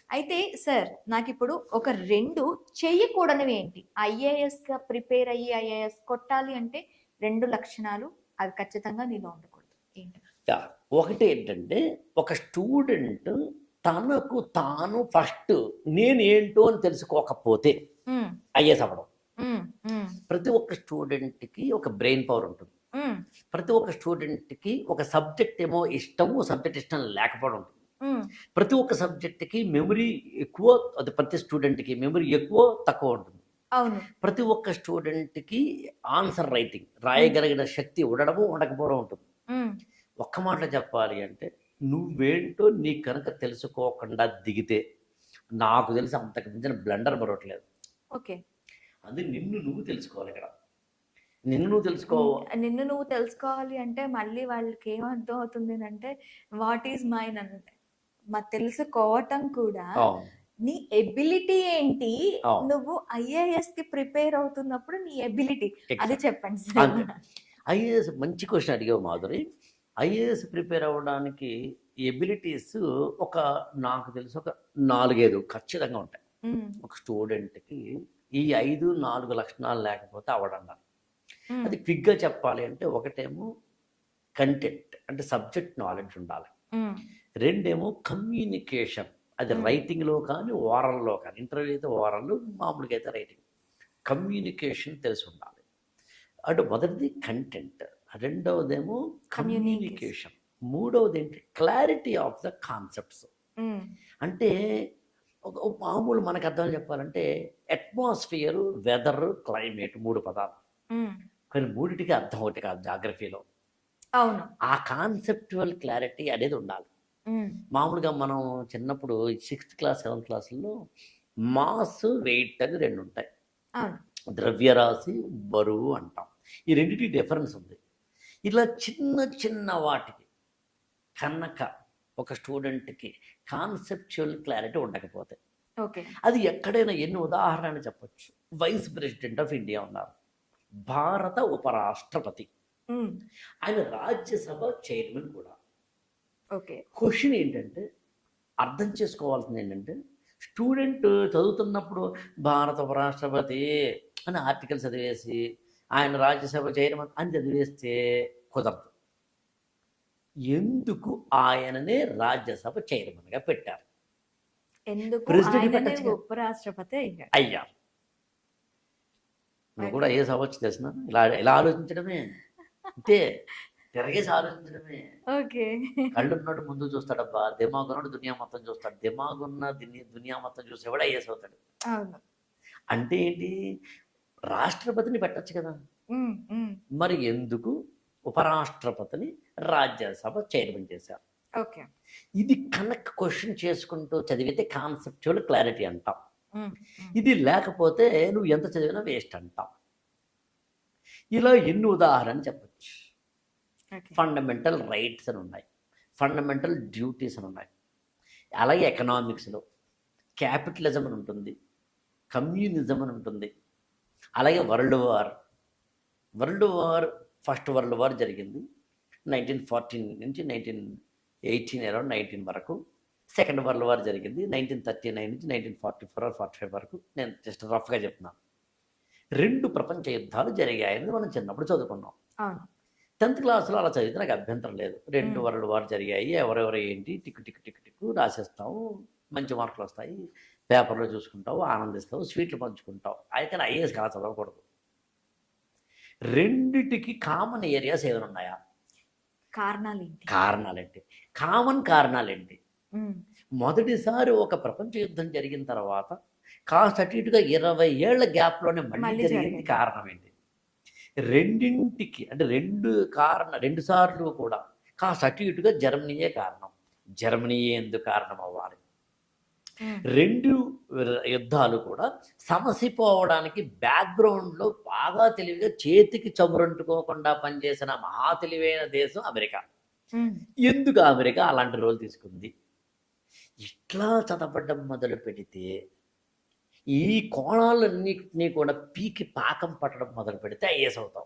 అయితే సార్ నాకిప్పుడు ఒక 2 చెయ్యకూడనివి ఏంటి? ఐఏఎస్‌గా ప్రిపేర్ అయ్యి ఐఏఎస్ కొట్టాలి అంటే 2 లక్షణాలు అవి ఖచ్చితంగా నీలో ఉండకూడదు. ఏంటి? యాహ్! ఒకటేంటంటే ఒక స్టూడెంట్ తనకు తాను ఫస్ట్ నేనేంటో అని తెలుసుకోకపోతే హ్మ్. ఐఏఎస్ అవ్వడం. హ్మ్. హ్మ్. ప్రతి ఒక్క స్టూడెంట్‌కి ఒక బ్రెయిన్ పవర్ ఉంటుంది. హ్మ్. ప్రతి ఒక్క స్టూడెంట్‌కి ఒక సబ్జెక్ట్ ఏమో ఇష్టము, సబ్జెక్ట్ ఇష్టం లేకపోవడం ఉంటుంది. హ్మ్. ప్రతి ఒక్క సబ్జెక్ట్‌కి మెమరీ ఎక్కువ, అది ప్రతి స్టూడెంట్‌కి మెమరీ ఎక్కువ, తక్కువ ఉంటుంది. అవును. ప్రతి ఒక్క స్టూడెంట్‌కి ఆన్సర్ రైటింగ్ హ్మ్. రాయగలిగిన శక్తి ఉండడము, ఉండకపోవడం ఉంటుంది. హ్మ్. ఒక్క మాటలో చెప్పాలి అంటే, నువ్వేంటో నీకు కనుక తెలుసుకోకుండా దిగితే, నాకు తెలిసి అంతకు మించిన బ్లండర్ మరొకటి లేదు. ఓకే. అది నిన్ను నువ్వు తెలుసుకోవాలిక్కడ. నిన్ను నువ్వు తెలుసుకో హ్మ్. నిన్ను నువ్వు తెలుసుకోవాలి అంటే మళ్ళీ వాళ్ళకేమర్థం అవుతుందనంటే వాట్ ఈస్ మైన్ అంటే తెలుసుకోవటం కూడా అవును. నీ ఎబిలిటీ ఏంటి? అవును. నువ్వు ఐఏఎస్‌కి ప్రిపేర్ అవుతున్నప్పుడు నీ ఎబిలిటీ అది ఎగ్జాక్ట్. చెప్పండి సార్. అంతే. ఐఏఎస్ మంచి క్వెషన్ అడిగావు మాధురి. ఐఏఎస్ ప్రిపేర్ అవ్వడానికి ఎబిలిటీస్ ఒక నాకు తెలిసి ఒక 4, 5 ఖచ్చితంగా ఉంటాయి. హ్మ్. ఒక స్టూడెంట్‌కి ఈ 5, 4 లక్షణాలు లేకపోతే అవ్వడన్నారు. హ్మ్. అది క్విక్‌గా చెప్పాలి అంటే ఒకటేమో కంటెంట్ అంటే సబ్జెక్ట్ నాలెడ్జ్ ఉండాలి. హ్మ్. రెండేమో కమ్యూనికేషన్, అది హ్మ్. రైటింగ్‌లో కానీ, ఓరల్‌లో కానీ. ఇంటర్వ్యూ అయితే ఓరల్, మామూలుగా అయితే రైటింగ్. కమ్యూనికేషన్ తెలిసుండాలి. అటు మొదటిది కంటెంట్, రెండవదేమో కమ్యూనికేషన్. కమ్యూనికేషన్, మూడవదేంటి క్లారిటీ ఆఫ్ ద కాన్సెప్ట్స్. హ్మ్. అంటే ఒక మామూలు మనకు అర్థం చెప్పాలంటే అట్మాస్ఫియర్, వెదర్, క్లైమేట్ 3 పదాలు. హ్మ్. కానీ మూడిటికి అర్థం ఒకటి కాదు జాగ్రఫీలో. అవును. ఆ కాన్సెప్చువల్ క్లారిటీ అనేది ఉండాలి. హ్మ్. మామూలుగా మనం చిన్నప్పుడు 6థ్ క్లాస్, 7థ్ క్లాసుల్లో మాస్, వెయిట్ అని 2 ఉంటాయి. అవును. ద్రవ్యరాశి, బరువు అంటాం. ఈ రెండిటికి డిఫరెన్స్ ఉంది. ఇలా చిన్న చిన్న వాటికి కనుక ఒక స్టూడెంట్‌కి కాన్సెప్చువల్ క్లారిటీ ఉండకపోతే, ఓకే. అది ఎక్కడైనా ఎన్ని ఉదాహరణలు చెప్పొచ్చు. వైస్ ప్రెసిడెంట్ ఆఫ్ ఇండియా ఉన్నారు. భారత ఉపరాష్ట్రపతి. హ్మ్. ఆయన రాజ్యసభ చైర్మన్ కూడా. ఓకే. క్వెషన్ ఏంటంటే, అర్థం చేసుకోవాల్సింది ఏంటంటే, స్టూడెంట్ చదువుతున్నప్పుడు భారత ఉపరాష్ట్రపతి అని ఆర్టికల్ చదివేసి, ఆయన రాజ్యసభ చైర్మన్ అని చదివేస్తే కుదరదు. ఎందుకు ఆయననే రాజ్యసభ చైర్మన్‌గా పెట్టారు? ఎందుకు ప్రెసిడెంట్‌ని ఆయననే పెట్టొచ్చుగా. ఉపరాష్ట్రపతి అయ్యాడు. అయ్యారు. నువ్వు కూడా ఓకే. ఐఏఎస్ అవ్వచ్చు తెలిసినా? ఇలా ఇలా ఆలోచించడమే. అంతే. తిరగేసి ఆలోచించడమే. ఓకే. కళ్ళున్నోడు ముందు చూస్తాడబ్బా! దిమాగున్నోడు దునియా మొత్తం చూస్తాడు. దిమాగున్న దునియా మొత్తం చూసేవాడు ఐఏఎస్ అవుతాడు. అవును. అంటే ఏంటి? రాష్ట్రపతిని పెట్టొచ్చు కదా! హ్మ్. హ్మ్. మరి ఎందుకు ఉపరాష్ట్రపతిని రాజ్యసభ చైర్మన్ చేశారు? ఓకే. ఇది కనుక క్వెషన్ చేసుకుంటూ చదివితే కాన్సెప్చువల్ క్లారిటీ అంటాం. హ్మ్. హ్మ్. ఇది లేకపోతే నువ్వు ఎంత చదివినా వేస్ట్ అంటాం. ఇలా ఎన్ని ఉదాహరణలు చెప్పొచ్చు. ఓకే. ఫండమెంటల్ రైట్స్ అని ఉన్నాయి. ఫండమెంటల్ డ్యూటీస్ అని ఉన్నాయి. అలాగే ఎకనామిక్స్‌లో క్యాపిటలిజం అని ఉంటుంది. కమ్యూనిజం అని ఉంటుంది. అలాగే world war. World war, first world war జరిగింది 1914 నుంచి 1918 అరౌండ్ 19 వరకు. సెకండ్ వరల్డ్ వార్ జరిగింది 1939 నుంచి 1944 ఆర్ 45 వరకు. నేను జస్ట్ రఫ్‌గా చెప్తున్నాను. 2 ప్రపంచ యుద్ధాలు జరిగాయని మనం చిన్నప్పుడు చదువుకున్నాం. అవును. 10థ్ క్లాస్‌లో అలా చదివితే నాకు అభ్యంతరం లేదు. 2 హ్మ్. వరల్డ్ వార్ జరిగాయి. ఎవరెవరు ఏంటి టిక్ టిక్ టిక్ టిక్ రాసేస్తావు. మంచి మార్కులొస్తాయి. పేపర్‌లో చూసుకుంటావు, ఆనందిస్తావు, స్వీట్లు పంచుకుంటావు. అయితే ఐఏఎస్ అలా చదవకూడదు. రెండిటికి కామన్ ఏరియాస్ ఏమైనా ఉన్నాయా? కారణాలేంటి? కారణాలేంటి? కామన్ కారణాలేంటి? హ్మ్. మొదటిసారి ఒక ప్రపంచ యుద్ధం జరిగిన తర్వాత కాస్త అటు ఇటుగా 20 ఏళ్ల గ్యాప్‌లోనే మళ్ళీ మళ్ళీ జరిగింది. జరిగింది. కారణం ఏంటి? రెండింటికి అంటే 2 సార్లు కూడా కాస్త అటు ఇటుగా జర్మనీయే కారణం. జర్మనీయే ఎందుకు కారణం అవ్వాలి? హ్మ్. 2 యుద్ధాలు కూడా సమసిపోవడానికి బ్యాక్‌గ్రౌండ్‌లో బాగా తెలివిగా చేతికి చమురంటుకోకుండా పనిచేసిన మహా తెలివైన దేశం అమెరికా. హ్మ్. ఎందుకు అమెరికా అలాంటి రోల్ తీసుకుంది? ఇట్లా చదవడం మొదలుపెడితే, ఈ కోణాలన్నిటిని కూడా పీకి పాకం పట్టడం మొదలుపెడితే ఐఏఎస్ అవుతాం.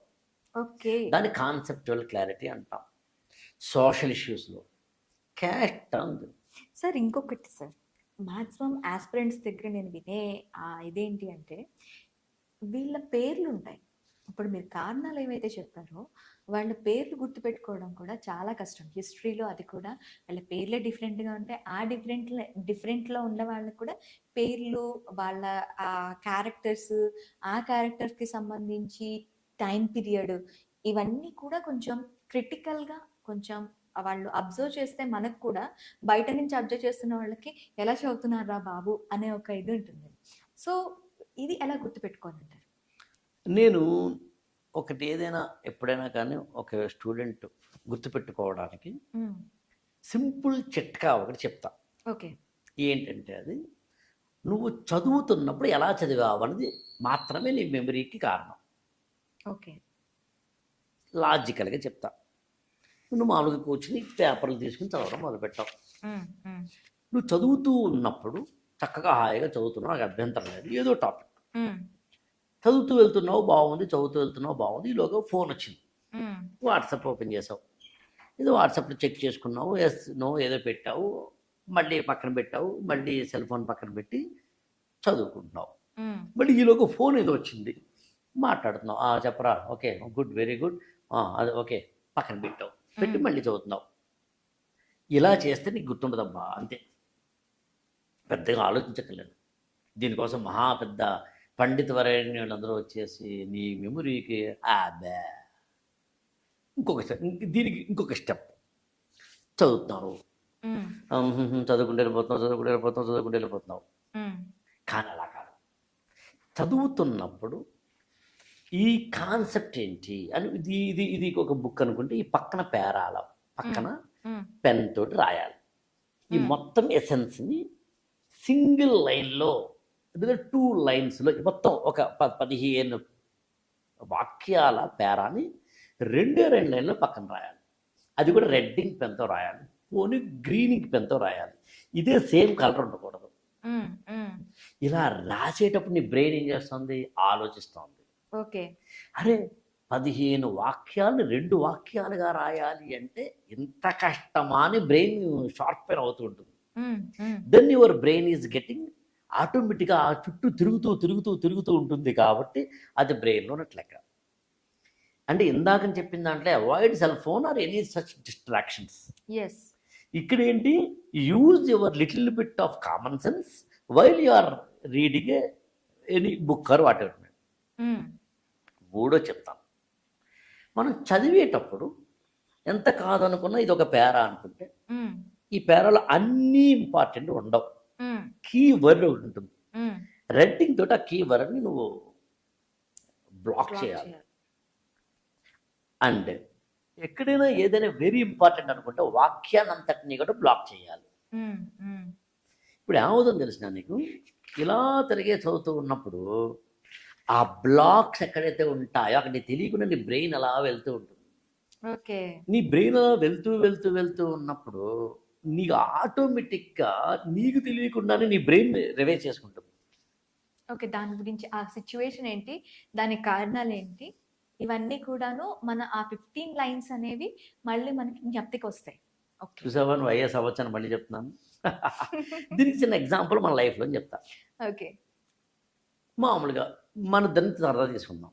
ఓకే. దాన్ని కాన్సెప్చువల్ క్లారిటీ అంటాం. సోషల్ ఇష్యూస్‌లో క్యాస్ట్ ఉంది. సార్ ఇంకొకటి సార్. మాక్సిమం ఆస్పిరెంట్స్ దగ్గర నేను వినే ఇదేంటి అంటే వీళ్ళ పేర్లు ఉంటాయి. ఇప్పుడు మీరు కారణాలు ఏవైతే చెప్పారో వాళ్ళ పేర్లు గుర్తుపెట్టుకోవడం కూడా చాలా కష్టం. హిస్టరీలో అది కూడా వాళ్ళ పేర్లే డిఫరెంట్గా ఉంటాయి. ఆ డిఫరెంట్లో ఉన్న వాళ్ళకి కూడా పేర్లు, వాళ్ళ క్యారెక్టర్స్, ఆ క్యారెక్టర్స్కి సంబంధించి టైం పీరియడ్, ఇవన్నీ కూడా కొంచెం క్రిటికల్గా, కొంచెం వాళ్ళు అబ్జర్వ్ చేస్తే మనకు కూడా బయట నుంచి అబ్జర్వ్ చేస్తున్న వాళ్ళకి ఎలా చదువుతున్నారా బాబు అనే ఒక ఇది ఉంటుంది. సో ఇది ఎలా గుర్తుపెట్టుకోవాలంటారు? నేను ఒకటి ఏదైనా ఎప్పుడైనా కానీ ఒక స్టూడెంట్ గుర్తుపెట్టుకోవడానికి సింపుల్ చిట్కా ఒకటి చెప్తా. ఓకే. ఏంటంటే అది నువ్వు చదువుతున్నప్పుడు ఎలా చదివావు అనేది మాత్రమే నీ మెమరీకి కారణం. ఓకే. లాజికల్గా చెప్తా. నువ్వు మామూలుగా కూర్చుని పేపర్లు తీసుకుని చదవడం మొదలుపెట్టావు. నువ్వు చదువుతూ ఉన్నప్పుడు చక్కగా హాయిగా చదువుతున్నావు, నాకు అభ్యంతరం లేదు, ఏదో టాపిక్ చదువుతూ వెళ్తున్నావు బాగుంది, చదువుతూ వెళ్తున్నావు బాగుంది. ఈలోగా ఫోన్ వచ్చింది, వాట్సాప్ ఓపెన్ చేసావు, ఏదో వాట్సాప్లో చెక్ చేసుకున్నావు, ఎస్ నో ఏదో పెట్టావు, మళ్ళీ పక్కన పెట్టావు, మళ్ళీ సెల్ ఫోన్ పక్కన పెట్టి చదువుకుంటున్నావు. మళ్ళీ ఈలోగా ఫోన్ ఏదో వచ్చింది, మాట్లాడుతున్నావు, చెప్పరా, ఓకే గుడ్, వెరీ గుడ్, అది ఓకే, పక్కన పెట్టావు, పెట్టి మళ్ళీ చదువుతున్నావు. ఇలా చేస్తే నీకు గుర్తుండదమ్మా, అంతే. పెద్దగా ఆలోచించక్కర్లేదు. దీనికోసం మహా పెద్ద పండిత వరేణ్యులందరూ వచ్చేసి నీ మెమొరీకి బ్యా. ఇంకొక స్టెప్, దీనికి ఇంకొక స్టెప్. చదువుతున్నావు, చదువుకుంటూ వెళ్ళిపోతున్నావు. కానీ అలా కాదు. చదువుతున్నప్పుడు ఈ కాన్సెప్ట్ ఏంటి అని ఇది ఒక బుక్ అనుకుంటే ఈ పక్కన పేరాల పక్కన పెన్ తోటి రాయాలి. ఈ మొత్తం ఎసెన్స్ని సింగిల్ లైన్లో, ఎందుకంటే 2 లైన్స్లో మొత్తం ఒక 15 వాక్యాల పేరాని 2 లైన్లో పక్కన రాయాలి. అది కూడా రెడ్డింగ్ పెన్తో రాయాలి, పోనీ గ్రీనింగ్ పెన్తో రాయాలి. ఇదే సేమ్ కలర్ ఉండకూడదు. ఇలా రాసేటప్పుడు నీ బ్రెయిన్ ఏం చేస్తుంది, ఆలోచిస్తుంది. ఓకే. అరే 15 వాక్యాలను 2 వాక్యాలుగా రాయాలి అంటే ఎంత కష్టమా అని బ్రెయిన్ షార్ప్వేర్ అవుతూ ఉంటుంది. Then your brain is getting ఆటోమేటిక్గా ఆ చుట్టూ తిరుగుతూ ఉంటుంది. కాబట్టి అది బ్రెయిన్లో లెక్క. అంటే ఇందాకని చెప్పిన దాంట్లో avoid cell phone or any such distractions. ఇక్కడ ఏంటి, use your little bit of common sense while you are reading any book or whatever. మూడో చెప్తాను, మనం చదివేటప్పుడు ఎంత కాదనుకున్నా ఇది ఒక పేరా అనుకుంటే ఈ పేరాలో అన్నీ ఇంపార్టెంట్ ఉండవు. కీ వర్డ్ ఉంటుంది. రెడ్డింగ్ తోటి ఆ కీ వర్డ్ని నువ్వు బ్లాక్ చేయాలి. అండ్ ఎక్కడైనా ఏదైనా వెరీ ఇంపార్టెంట్ అనుకుంటే వాక్యాన్ని అంతటినీ కూడా బ్లాక్ చేయాలి. ఇప్పుడు ఏమవుతుందో తెలిసిన నీకు, ఇలా తిరిగే చదువుతూ ఉన్నప్పుడు ఆ బ్లాక్స్ ఎక్కడైతే ఉంటాయో అక్కడ నీకు తెలియకుండా నీ బ్రెయిన్ అలా వెళ్తూ ఉంటుంది. ఓకే. నీ బ్రెయిన్ అలా వెళ్తూ ఉన్నప్పుడు నీకు ఆటోమేటిక్గా నీకు తెలియకుండానే నీ బ్రెయిన్ రివైజ్ చేసుకుంటుంది. ఓకే. దాని గురించి ఆ సిచ్యువేషన్ ఏంటి, దానికి కారణాలు ఏంటి, ఇవన్నీ కూడాను మన ఆ 15 లైన్స్ అనేవి మళ్ళీ మనకి జ్ఞప్తికి వస్తాయి. చూసావా నువ్వు ఐఏఎస్ అవ్వచ్చు అని మళ్ళీ చెప్తున్నాను. దీనికి చిన్న ఎగ్జాంపుల్ మన లైఫ్లో చెప్తా. ఓకే. మామూలుగా మన ఇద్దరిని సరదా తీసుకుందాం.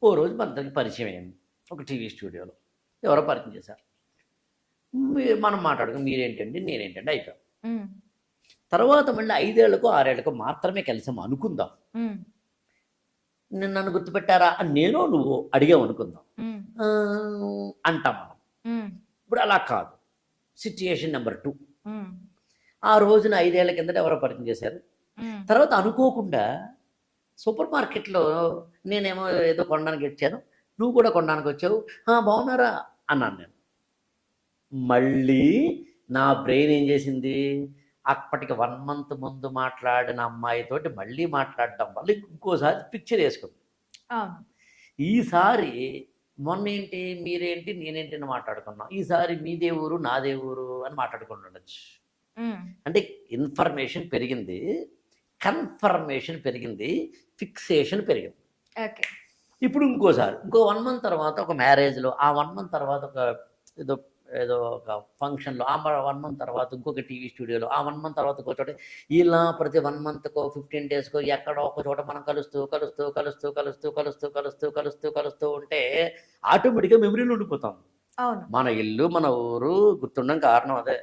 ఓ రోజు మన ఇద్దరికి పరిచయం అయింది ఒక టీవీ స్టూడియోలో, ఎవరో పరిచయం చేశారు. మనం మాట్లాడుకుని మీరేంటండి నేనేంటండి అయిపోయాం. తర్వాత మళ్ళీ 5 ఏళ్లకో 6 ఏళ్లకో మాత్రమే కలిసాము అనుకుందాం. నన్ను గుర్తుపెట్టారా అని నేను నువ్వు అడిగావు అనుకుందాం, అంటాం మనం. ఇప్పుడు అలా కాదు. సిచ్యుయేషన్ నెంబర్ 2, ఆ రోజున 5 ఏళ్ల కిందట ఎవరో పరిచయం చేశారు. తర్వాత అనుకోకుండా సూపర్ మార్కెట్లో నేనేమో ఏదో కొనడానికి వచ్చాను, నువ్వు కూడా కొనడానికి వచ్చావు, బాగున్నారా అన్నాను నేను. మళ్ళీ నా బ్రెయిన్ ఏం చేసింది, అప్పటికి 1 month ముందు మాట్లాడిన అమ్మాయితోటి మళ్ళీ మాట్లాడడం వల్ల ఇంకోసారి పిక్చర్ వేసుకుంది. ఈసారి మొన్న ఏంటి మీరేంటి నేనేంటి అని మాట్లాడుకున్నాం, ఈసారి మీదే ఊరు నాదే ఊరు అని మాట్లాడుకుంటూ ఉండొచ్చు. అంటే ఇన్ఫర్మేషన్ పెరిగింది, కన్ఫర్మేషన్ పెరిగింది, ఫిక్సేషన్ పెరిగింది. ఇప్పుడు ఇంకోసారి ఇంకో 1 month తర్వాత ఒక మ్యారేజ్లో, ఆ 1 month తర్వాత ఒక ఏదో ఏదో ఒక ఫంక్షన్లో ఆ 1 మంత్ తర్వాత ఇంకొక టీవీ స్టూడియోలో ఆ 1 మంత్ తర్వాత ఇంకో చోట ఇలా ప్రతి 1 మంత్కో 15 డేస్కో ఎక్కడో ఒక చోట మనం కలుస్తూ కలుస్తూ కలుస్తూ కలుస్తూ కలుస్తూ కలుస్తూ కలుస్తూ కలుస్తూ ఉంటే ఆటోమేటిక్గా మెమరీలో ఉండిపోతాం. అవును. మన ఇల్లు మన ఊరు గుర్తుండడం కారణం అదే.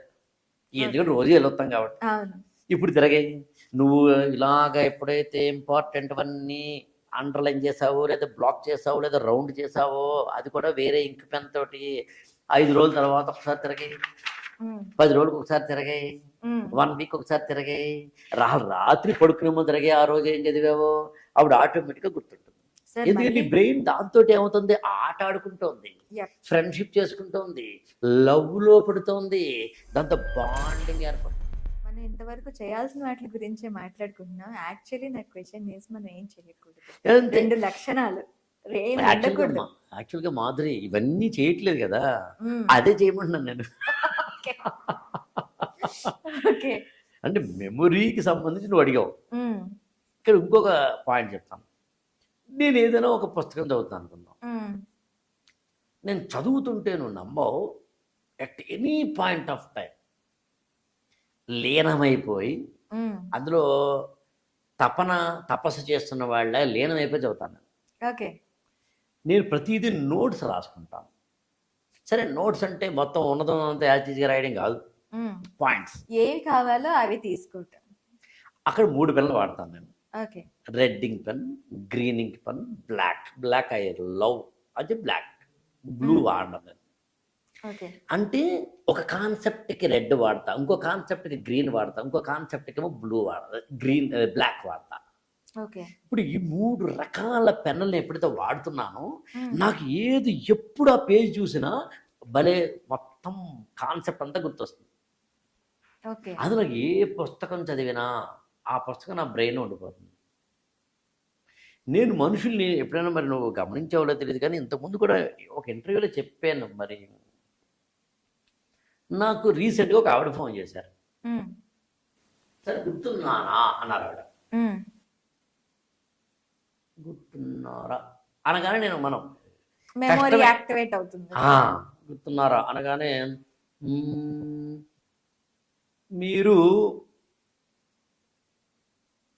ఎందుకంటే ఓకే. రోజు వెళ్ళొస్తాం కాబట్టి. అవును. ఇప్పుడు తిరగాయి నువ్వు ఇలాగ ఎప్పుడైతే ఇంపార్టెంట్‌వన్నీ అండర్‌లైన్ చేసావో, లేదా బ్లాక్ చేసావో, లేదా రౌండ్ చేసావో, అది కూడా వేరే ఇంక్ పెన్ తోటి 5 రోజుల తర్వాత ఒకసారి తిరగాయి, హ్మ్. 10 రోజులకు ఒకసారి తిరగాయి, హ్మ్. 1 వీక్ ఒకసారి తిరగాయి, రాత్రి పడుకునే ముందు తిరగాయి, ఆ రోజు ఏం చదివావో అప్పుడు ఆటోమేటిక్‌గా గుర్తుంటుంది. సార్ ఎందుకంటే నీ మళ్ళీ బ్రెయిన్ దాంతోటి ఏమవుతుంది ఆట ఆడుకుంటోంది, యాహ్! ఫ్రెండ్‌షిప్ చేసుకుంటోంది, లవ్‌లో పడుతోంది, దాంతో బాండింగ్ ఏర్పడుతుంది. మనం ఇంతవరకు చేయాల్సిన వాటి గురించే మాట్లాడుకుంటున్నాం. యాక్చువల్లీ నా క్వెషన్ ఈస్ మనం ఏం చేయకూడదు. అంతే. 2 లక్షణాలు ఏం యాక్చువల్‌గా ఉండకూడదు. యాక్చువల్‌గా మాధురి ఇవన్నీ చేయట్లేదు గదా! హ్మ్. అదే చేయమంటున్నాను నేను. ఓకే. ఓకే. అంటే మెమొరీకి సంబంధించి నువ్వు అడిగావు. హ్మ్. ఇక్కడ ఇంకొక పాయింట్ చెప్తాను. నేనేదైనా ఒక పుస్తకం చదువుతాను అనుకుందాం. హ్మ్. నేను చదువుతుంటే నువ్వు నమ్మవు, at any point of time లీనమైపోయి హ్మ్. అందులో తపస్సు చేస్తున్న వాళ్ళ లీనమైపోయి చదువుతాను. ఓకే. నేను ప్రతీదీ నోట్స్ రాసుకుంటాను. సరే నోట్స్ అంటే మొత్తం ఉన్నదంతా యాజ్ ఈజ్‌గా రాయడం కాదు. హ్మ్. పాయింట్స్. ఏవి కావాలో అవి తీసుకుంటాం. అక్కడ 3 పెన్నులు వాడతాను నేను. Okay. Red ink pen, green ink pen, black. Black I love అది బ్లాక్. Blue hmm. వాడను నేను. ఓకే. అంటే ఒక కాన్సెప్ట్‌కి రెడ్ వాడతా, ఇంకో కాన్సెప్ట్‌కి గ్రీన్ వాడతా, ఇంకో కాన్సెప్ట్‌కేమో బ్లూ వాడతా, బ్లాక్ వాడతా. ఓకే. ఇప్పుడు ఈ 3 రకాల పెన్నులను ఎప్పుడైతే వాడుతున్నానో, హ్మ్. నాకు ఏది ఎప్పుడు ఆ పేజ్ చూసినా భలే మొత్తం కాన్సెప్ట్ అంతా గుర్తొస్తుంది. ఓకే. అది నాకు ఏ పుస్తకం చదివినా, ఆ పుస్తకం నా బ్రెయిన్‌లో ఉండిపోతుంది. నేను మనుషుల్ని ఎప్పుడైనా మరి నువ్వు గమనించావో లేదో తెలీదు కానీ, ఇంతకుముందు కూడా ఒక ఇంటర్వ్యూలో చెప్పాను మరి. నాకు రీసెంట్‌గా ఒక ఆవిడ ఫోన్ చేశారు. హ్మ్. "సార్ గుర్తున్నానా?" అన్నారావిడ. హ్మ్. గుర్తున్నారా? అనగానే మనం మెమరీ కష్టమే. యాక్టివేట్ అవుతుంది. ఆ! గుర్తున్నారా? అనగానే హ్మ్. మీరు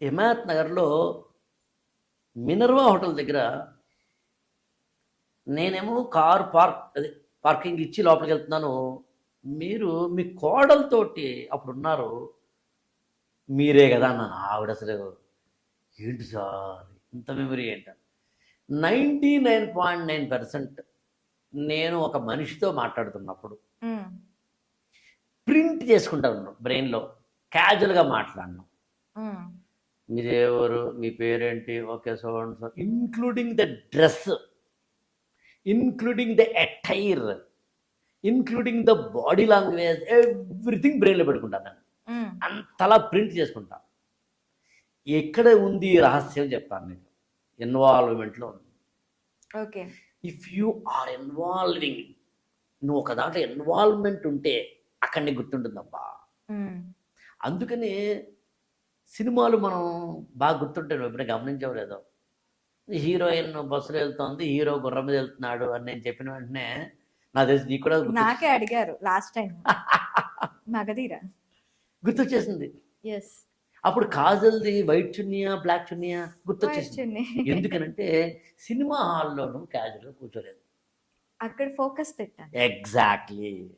హిమాయత్ నగర్‌లో మినర్వా హోటల్ దగ్గర నేనేమో కారు పార్కింగ్ ఇచ్చి లోపలికెళ్తున్నాను. మీరు మీ కోడలతోటి అప్పుడున్నారు. మీరే గదా! అన్నాను. ఆవిడసలు ఏంటి సార్ ఇంత మెమరీ ఏంటని. 99.9% నేను ఒక మనిషితో మాట్లాడుతున్నప్పుడు హ్మ్. ప్రింట్ చేసుకుంటాను బ్రెయిన్‌లో. క్యాజువల్‌గా మాట్లాడను. హ్మ్. మీరెవరు? మీ పేరేంటి? Okay. So and so. Including the dress, including the attire, including the body language everything బ్రెయిన్‌లో పెట్టుకుంటాను నేను. హ్మ్. అంతలా ప్రింట్ చేసుకుంటా. ఎక్కడ ఉంది ఈ రహస్యం చెప్తాను మీకు. ఇన్వాల్వ్‌మెంట్‌లో ఉంది. Okay. If you are involving, నువ్వు ఒక దాంట్లో ఇన్వాల్వ్‌మెంట్ ఉంటే అక్కడ నీకు గుర్తుంటుందబ్బా! హ్మ్. అందుకనే సినిమాలు మనం బాగా గుర్తుంటాయి. నువ్వు ఎప్పుడైనా గమనించావో లేదో? హీరోయిన్ బస్సులో వెళ్తోంది, హీరో గుర్రం మీద వెళ్తున్నాడు అని నేను చెప్పిన వెంటనే నాకు తెలిసి నీకు కూడా నాకే అడిగారు లాస్ట్ టైమ్. మగధీర. గుర్తొచ్చేసింది. యెస్. అప్పుడు కాజల్‌ది వైట్ చున్నీయా? బ్లాక్ చున్నీయా? వైట్ గుర్తొచ్చేసింది. చున్నీ. ఎందుకనంటే సినిమా హాల్‌లో నువ్వు క్యాజువల్‌గా కూర్చోలేదు. అక్కడ ఫోకస్ పెట్టాను. ఎగ్జాక్ట్‌లీ.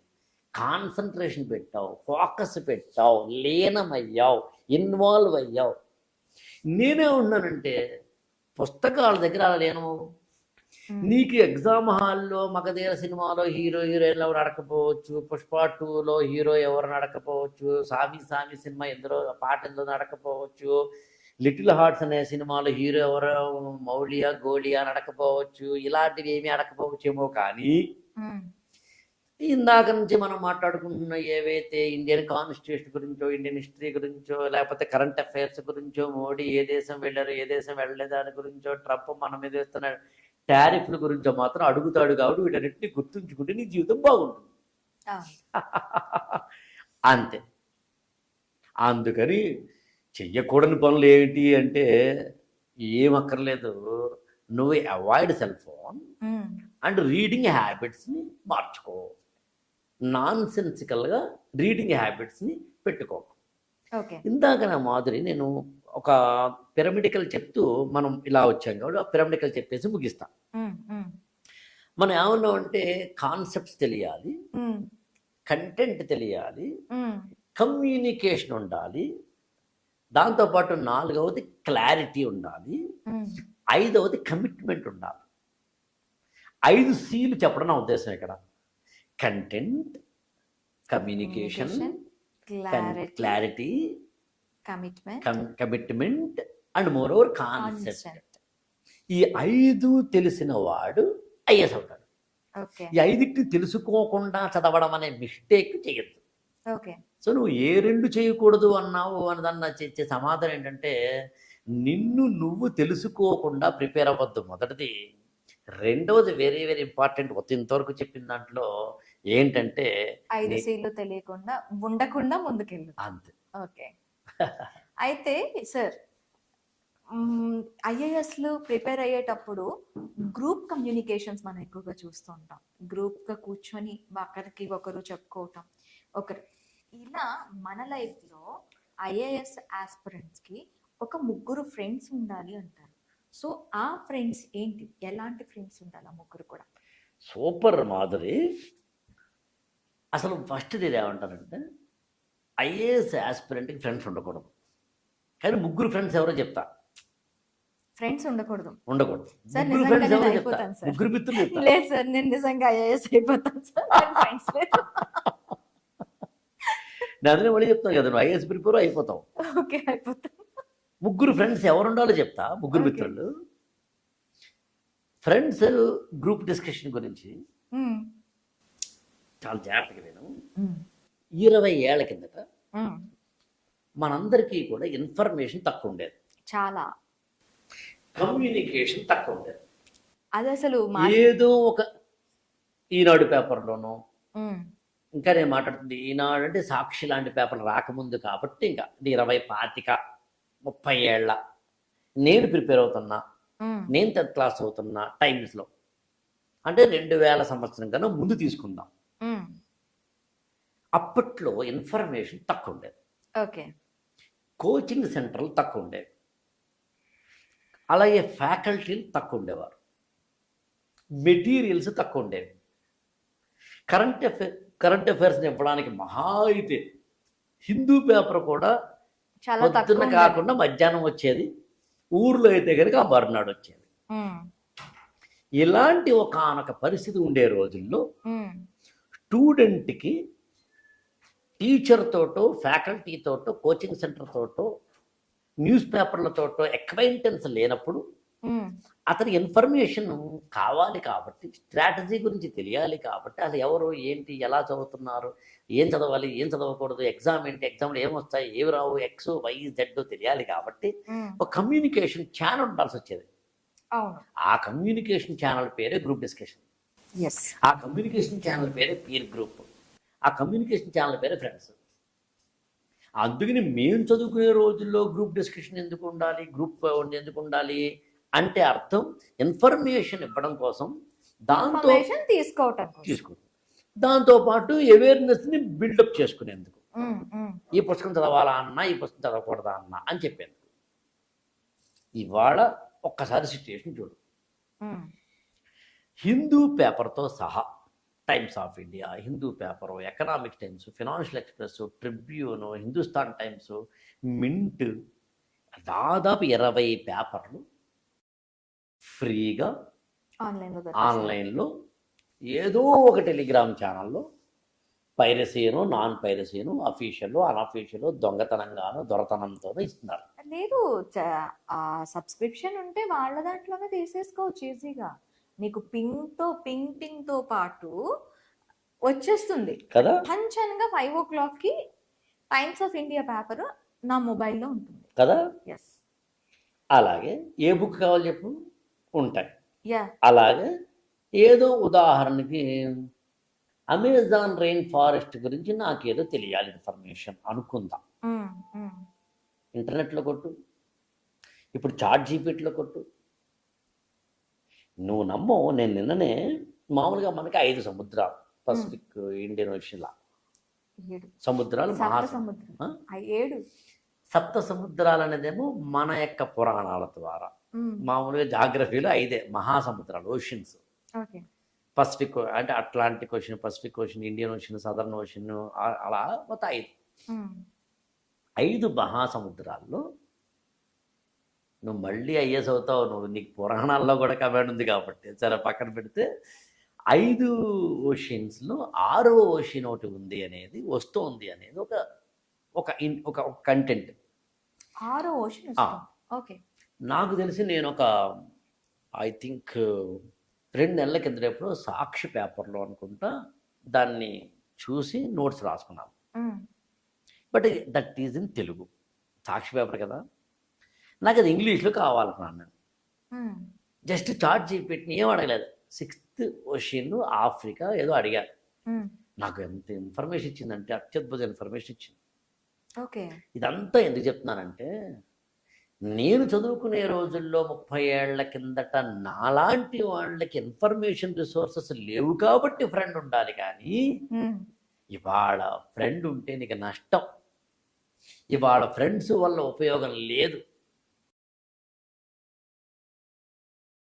కాన్సంట్రేషన్ పెట్టావు, ఫోకస్ పెట్టావు, లీనమయ్యావు, ఇన్వాల్వ్ అయ్యావు. నేనేమంటున్నానంటే పుస్తకాల దగ్గర అలా లేనమవ్వు. హ్మ్. నీకు ఎగ్జామ్ హాల్‌లో 'మగధీర' సినిమాలో హీరోయిన్‌లు ఎవరు నడకపోవచ్చు. 'పుష్ప 2'లో హీరో ఎవరు నడకపోవచ్చు. 'సామి సామి' సినిమా ఎందులో పాట ఎందులో నడకపోవచ్చు. 'లిటిల్ హార్ట్స్' అనే సినిమాలో హీరో ఎవరో మౌలియా, గోలియా నడకపోవచ్చు. ఇలాంటివి ఏమీ నడకపోవచ్చేమో కానీ, హ్మ్. ఇందాక నుంచి మనం మాట్లాడుకుంటున్న ఏవైతే ఇండియన్ కాన్స్టిట్యూషన్ గురించో, ఇండియన్ హిస్టరీ గురించో, లేకపోతే కరెంట్ అఫైర్స్ గురించో, మోడీ ఏ దేశం వెళ్లారు, ఏ దేశం వెళ్ళలేదు దాని గురించో, ట్రంప్ మన మీద వేస్తున్న టారిఫ్‌ల గురించో మాత్రం అడుగుతాడు కాబట్టి వీటన్నిటిని గుర్తుంచుకుంటే నీ జీవితం బాగుంటుంది. అవును. అంతే. అందుకని చెయ్యకూడని పనులు ఏమిటి అంటే ఏం అక్కర్లేదు. నువ్వు అవాయిడ్ సెల్ ఫోన్ హ్మ్. అండ్ రీడింగ్ హ్యాబిట్స్‌ని మార్చుకో. నాన్సెన్సికల్గా రీడింగ్ హ్యాబిట్స్ని పెట్టుకోకు. ఓకే. ఇందాక నా మాధురి నేను ఒక పిరమిడికల్ చెప్తూ మనం ఇలా వచ్చాం కాబట్టి ఆ పిరమిడికల్ చెప్పేసి ముగిస్తాం. మనం ఏమన్నా అంటే కాన్సెప్ట్స్ తెలియాలి, కంటెంట్ తెలియాలి, కమ్యూనికేషన్ ఉండాలి, దాంతోపాటు 4వది క్లారిటీ ఉండాలి, 5వది కమిట్మెంట్ ఉండాలి. 5 Cలు చెప్పడం నా ఉద్దేశం ఇక్కడ. Content, communication, clarity, commitment and more over concept. ఈ 5 తెలిసిన వాడు ఐఏఎస్ అవుతాడు. ఈ 5 తెలుసుకోకుండా చదవడం అనే మిస్టేక్ చేయొద్దు. సో నువ్వు ఏ 2 చేయకూడదు అన్నావు అన్నదన్న ఇచ్చే సమాధానం ఏంటంటే, నిన్ను నువ్వు తెలుసుకోకుండా ప్రిపేర్ అవ్వద్దు మొదటిది. రెండవది వెరీ వెరీ ఇంపార్టెంట్, ఇంతవరకు చెప్పిన దాంట్లో ఏంటంటే 5 Cలు తెలియకుండా ఉండకుండా ముందుకెళ్ళు. అంతే. ఓకే. అయితే సార్, ఐఏఎస్లు ప్రిపేర్ అయ్యేటప్పుడు గ్రూప్ కమ్యూనికేషన్స్ మనం ఎక్కువగా చూస్తూ ఉంటాం. గ్రూప్గా కూర్చొని ఒకరికి ఒకరు చెప్పుకోవటం ఒకరు ఇలా. మన లైఫ్లో ఐఏఎస్ ఆస్పిరెంట్స్కి ఒక 3 ఫ్రెండ్స్ ఉండాలి అంటారు. సో ఆ ఫ్రెండ్స్ ఏంటి, ఎలాంటి ఫ్రెండ్స్ ఉండాలి ఆ 3 కూడా? సూపర్ మాధురి. అసలు ఫస్ట్ నేను ఏమంటానంటే, ఐఏఎస్ ఆస్పిరెంట్కి ఫ్రెండ్స్ ఉండకూడదు, కానీ 3 ఫ్రెండ్స్ ఎవరో చెప్తా. ఫ్రెండ్స్ ఉండకూడదు. సార్ 3 ఫ్రెండ్స్ ఎవరో చెప్తా, 3 మిత్రులు చెప్తా. లేదు సార్, నేను నిజంగా ఐఏఎస్ అయిపోతాను సార్, ఫ్రెండ్స్ లేదు. నేను అదే మళ్ళీ చెప్తాను కదా, నువ్వు ఐఏఎస్ ప్రిపేర్ అయిపోతావు. ఓకే, అయిపోతాం. 3 ఫ్రెండ్స్ ఎవరు ఉండాలో చెప్తా. 3 మిత్రులు. ఫ్రెండ్స్ గ్రూప్ డిస్కషన్ గురించి చాలా జాగ్రత్తగా నేను 20 ఏళ్ల కిందట మనందరికీ కూడా ఇన్ఫర్మేషన్ తక్కువ ఉండేది, చాలా కమ్యూనికేషన్ తక్కువ ఉండేది. అది అసలు ఏదో ఒక ఈనాడు పేపర్లోనో, ఇంకా నేను మాట్లాడుతుంది ఈనాడు అంటే సాక్షి లాంటి పేపర్లు రాకముందు కాబట్టి, ఇంకా 20, 25, 30 ఏళ్ళ నేను ప్రిపేర్ అవుతున్నా, నేను 10th క్లాస్ అవుతున్నా టైమ్స్లో, అంటే 2000 సంవత్సరం కన్నా ముందు తీసుకుందాం. అప్పట్లో ఇన్ఫర్మేషన్ తక్కువ ఉండేది. ఓకే. కోచింగ్ సెంటర్లు తక్కువ ఉండేవి, అలాగే ఫ్యాకల్టీలు తక్కువ ఉండేవారు, మెటీరియల్స్ తక్కువ ఉండేవి. కరెంట్ అఫైర్స్ నింపడానికి మహా అయితే హిందూ పేపర్ కూడా పొద్దున్న కాకుండా మధ్యాహ్నం వచ్చేది, ఊర్లో అయితే కనుక ఆ మర్నాడు వచ్చేది. ఇలాంటి ఒకానొక పరిస్థితి ఉండే రోజుల్లో స్టూడెంట్కి టీచర్ తోటో, ఫ్యాకల్టీ తోటో, కోచింగ్ సెంటర్ తోటో, న్యూస్ పేపర్లతోటో అక్వైంటెన్స్ లేనప్పుడు అతని ఇన్ఫర్మేషన్ కావాలి కాబట్టి, స్ట్రాటజీ గురించి తెలియాలి కాబట్టి, అది ఎవరు ఏంటి, ఎలా చదువుతున్నారు, ఏం చదవాలి, ఏం చదవకూడదు, ఎగ్జామ్ ఏంటి, ఎగ్జామ్లో ఏమొస్తాయి, ఏవి రావు, X, Y, Z తెలియాలి కాబట్టి ఒక కమ్యూనికేషన్ ఛానల్ ఉండాల్సి వచ్చేది. ఆ కమ్యూనికేషన్ ఛానల్ పేరే గ్రూప్ డిస్కషన్, ఆ కమ్యూనికేషన్ ఛానల్ పేరే పీర్ గ్రూప్, ఆ కమ్యూనికేషన్ ఛానల్ పేరే ఫ్రెండ్స్. అందుకని మేము చదువుకునే రోజుల్లో గ్రూప్ డిస్కషన్ ఎందుకు ఉండాలి, గ్రూప్ ఎందుకు ఉండాలి అంటే అర్థం ఇన్ఫర్మేషన్ ఇవ్వడం కోసం, దాంతో తీసుకుంటాం, దాంతోపాటు అవేర్నెస్ని బిల్డప్ చేసుకునేందుకు. ఈ పుస్తకం చదవాలా అన్నా, ఈ పుస్తకం చదవకూడదా అన్నా అని చెప్పేందుకు. ఇవాళ ఒక్కసారి సిచ్యుయేషన్ చూడు, హిందూ పేపర్తో సహా Times of India, Hindu paper, Economic Times, Financial Express, Tribune, Hindustan Times, Mint, దాదాపు 20 పేపర్లు ఫ్రీగా ఆన్లైన్లో ఏదో ఒక టెలిగ్రామ్ ఛానల్లో పైరసీను, నాన్ పైరసీను, అఫీషియల్, అన్అఫీషియల్, దొంగతనంగాను, దొరతనంతోనూ ఇస్తున్నారు. లేదు, సబ్స్క్రిప్షన్ ఉంటే వాళ్ళ దాంట్లోనే తీసేసుకోవచ్చు ఈజీగా. నీకు పింగ్తో పాటు వచ్చేస్తుంది కదా. పంచన్గా 5 o'clockకి టైమ్స్ ఆఫ్ ఇండియా పేపర్ నా మొబైల్లో ఉంటుంది కదా. ఎస్. అలాగే ఏ బుక్ కావాలి చెప్పు, ఉంటాయి. యా. అలాగే ఏదో ఉదాహరణకి అమెజాన్ రెయిన్ ఫారెస్ట్ గురించి నాకేదో తెలియాలి ఇన్ఫర్మేషన్ అనుకుందాం, ఇంటర్నెట్లో కొట్టు, ఇప్పుడు చాట్ జీపీటీలో కొట్టు. నువ్వు నమ్మో, నేను నిన్ననే మామూలుగా మనకి 5 సముద్రాలు, పసిఫిక్, ఇండియన్ ఓషన్ లా 7 సముద్రాలు సప్త మహాసముద్రం. సముద్రం. ఆ? 7. సప్త సముద్రాలు అనేదేమో మన యొక్క పురాణాల ద్వారా, మామూలుగా జాగ్రఫీలో 5 మహాసముద్రాలు, ఓషన్స్. ఓకే. పసిఫిక్ అంటే Atlantic ocean, Pacific ocean, Indian ocean, southern ocean, అలా మొత్తం 5. 5 మహాసముద్రాల్లో నువ్వు మళ్ళీ ఐఏఎస్ అవుతావు, నువ్వు నీకు పురాణాల్లో కూడా కమాండ్ ఉంది కాబట్టి సరే పక్కన పెడితే 5 ఓషన్స్లో 6వ ఓషన్ ఒకటి ఉంది అనేది, వస్తుంది అనేది ఒక ఒక ఒక కంటెంట్. 6 ఓషన్ వస్తుంది. ఓకే. నాకు తెలిసి నేను ఒక ఐ థింక్ 2 నెలల కిందట ఎప్పుడో సాక్షి పేపర్లో అనుకుంటా దాన్ని చూసి నోట్స్ రాసుకున్నాను. But that is in Telugu, Sakshi paper కదా. నాకు అది ఇంగ్లీష్లో కావాలనుకున్నాను నేను. జస్ట్ చార్ట్ జీపీటీని ఏం అడగలేదు, 6th ఓషన్ ఆఫ్రికా ఏదో అడిగాను. నాకు ఎంత ఇన్ఫర్మేషన్ ఇచ్చిందంటే అత్యద్భుత ఇన్ఫర్మేషన్ ఇచ్చింది. ఓకే. ఇదంతా ఎందుకు చెప్తున్నానంటే, నేను చదువుకునే రోజుల్లో 30 ఏళ్ల కిందట నాలాంటి వాళ్ళకి ఇన్ఫర్మేషన్ రిసోర్సెస్ లేవు కాబట్టి ఫ్రెండ్ ఉండాలి, కానీ ఇవాళ ఫ్రెండ్ ఉంటే నీకు నష్టం. ఇవాళ ఫ్రెండ్స్ వల్ల ఉపయోగం లేదు.